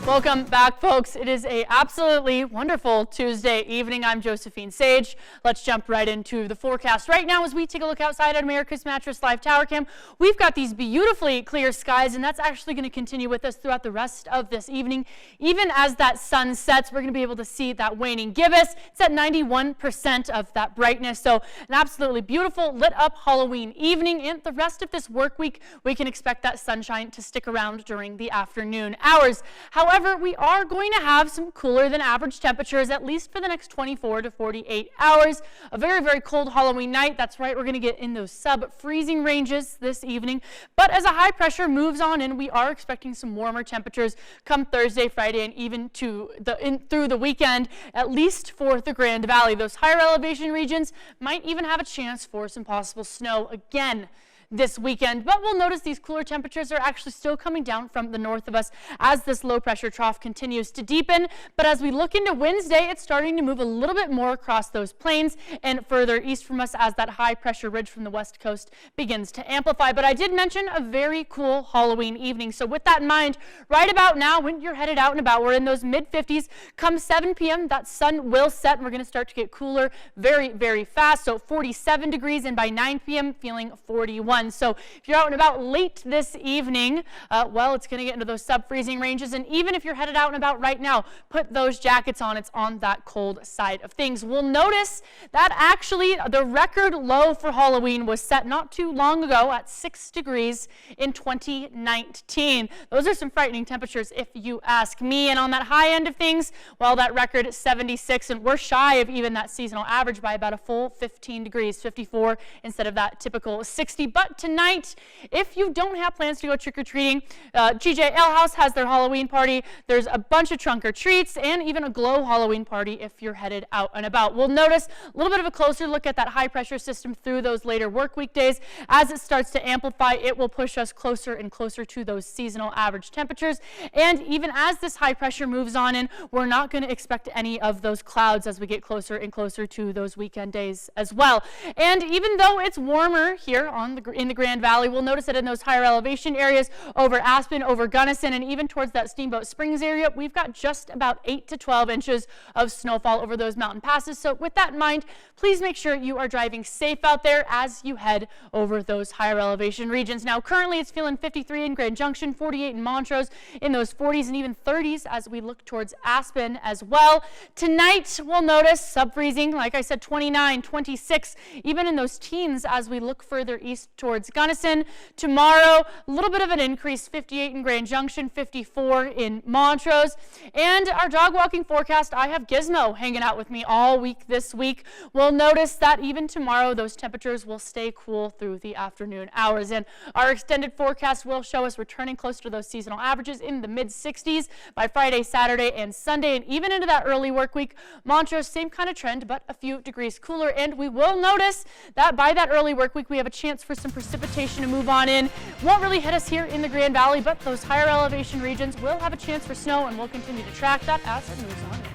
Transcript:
Welcome back, folks. It is a absolutely wonderful Tuesday evening. I'm Josephine Sage. Let's jump right into the forecast. Right now, as we take a look outside at America's Mattress Live Tower Cam, we've got these beautifully clear skies, and that's actually going to continue with us throughout the rest of this evening. Even as that sun sets, we're going to be able to see that waning gibbous. It's at 91% of that brightness, so an absolutely beautiful lit up Halloween evening. And the rest of this work week, we can expect that sunshine to stick around during the afternoon hours. However, we are going to have some cooler than average temperatures, at least for the next 24 to 48 hours. A very, very cold Halloween night. That's right, we're going to get in those sub-freezing ranges this evening. But as a high pressure moves on in, we are expecting some warmer temperatures come Thursday, Friday, and even through the weekend, at least for the Grand Valley. Those higher elevation regions might even have a chance for some possible snow again this weekend, but we'll notice these cooler temperatures are actually still coming down from the north of us as this low pressure trough continues to deepen. But as we look into Wednesday, it's starting to move a little bit more across those plains and further east from us as that high pressure ridge from the west coast begins to amplify. But I did mention a very cool Halloween evening, so with that in mind, right about now when you're headed out and about, we're in those mid 50s. Come 7 p.m. that sun will set and we're going to start to get cooler very, very fast. So 47 degrees, and by 9 p.m. feeling 41. So if you're out and about late this evening, well, it's going to get into those sub-freezing ranges. And even if you're headed out and about right now, put those jackets on. It's on that cold side of things. We'll notice that actually the record low for Halloween was set not too long ago at 6 degrees in 2019. Those are some frightening temperatures if you ask me. And on that high end of things, well, that record is 76, and we're shy of even that seasonal average by about a full 15 degrees, 54 instead of that typical 60. But tonight, if you don't have plans to go trick-or-treating, GJ Ale House has their Halloween party. There's a bunch of trunk or treats and even a glow Halloween party if you're headed out and about. We'll notice a little bit of a closer look at that high pressure system through those later work weekdays. As it starts to amplify, it will push us closer and closer to those seasonal average temperatures. And even as this high pressure moves on in, we're not going to expect any of those clouds as we get closer and closer to those weekend days as well. And even though it's warmer here in the Grand Valley, we'll notice that in those higher elevation areas over Aspen, over Gunnison, and even towards that Steamboat Springs area, we've got just about 8 to 12 inches of snowfall over those mountain passes. So with that in mind, please make sure you are driving safe out there as you head over those higher elevation regions. Now, currently it's feeling 53 in Grand Junction, 48 in Montrose, in those 40s and even 30s as we look towards Aspen as well. Tonight, we'll notice sub-freezing, like I said, 29, 26, even in those teens as we look further east towards Gunnison. Tomorrow, a little bit of an increase, 58 in Grand Junction, 54 in Montrose. And our dog walking forecast, I have Gizmo hanging out with me all week this week. We'll notice that even tomorrow, those temperatures will stay cool through the afternoon hours. And our extended forecast will show us returning close to those seasonal averages in the mid 60s by Friday, Saturday, and Sunday. And even into that early work week, Montrose, same kind of trend, but a few degrees cooler. And we will notice that by that early work week, we have a chance for some precipitation to move on in. Won't really hit us here in the Grand Valley, but those higher elevation regions will have a chance for snow, and we'll continue to track that as it moves on in.